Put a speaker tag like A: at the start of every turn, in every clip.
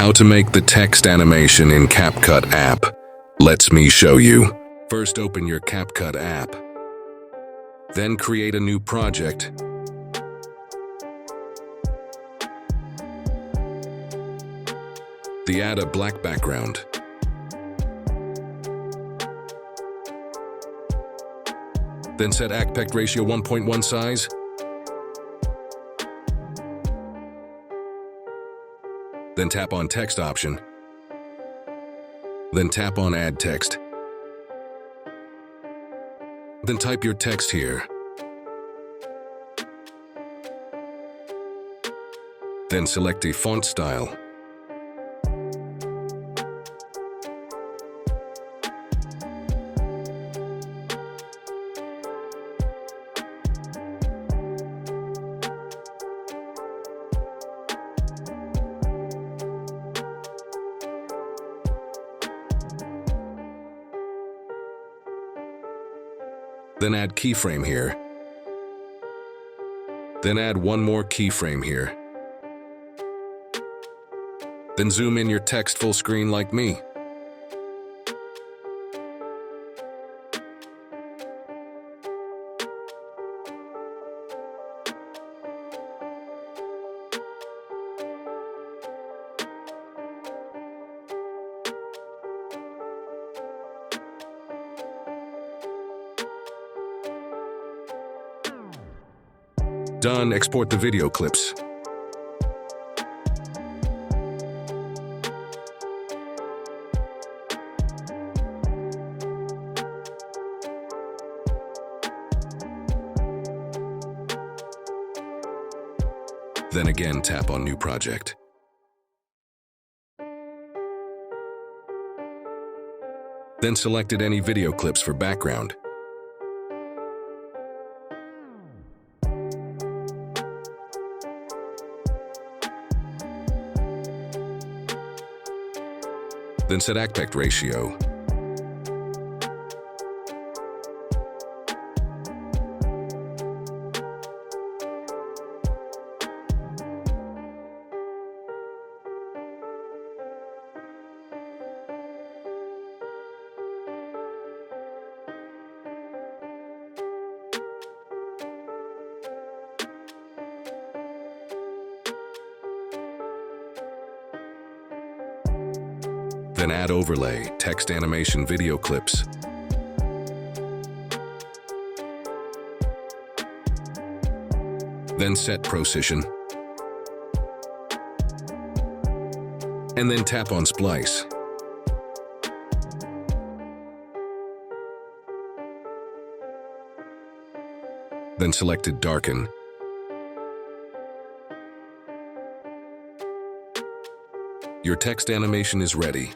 A: How to make the text animation in Capcut app. Let me show you. First, open your Capcut app. Then create a new project. Add a black background. Then set aspect ratio 1.1 size. Then tap on text option. Then tap on add text. Then type your text here. Then select a font style. Then add keyframe here. Then add one more keyframe here. Then zoom in your text full screen like me. Done. Export the video clips. Then again tap on new project. Then selected any video clips for background. Then set aspect ratio. Then add overlay, text animation video clips. Then set precision. And then tap on splice. Then selected darken. Your text animation is ready.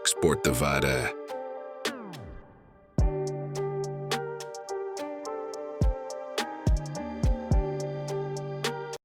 A: Export the VIDA.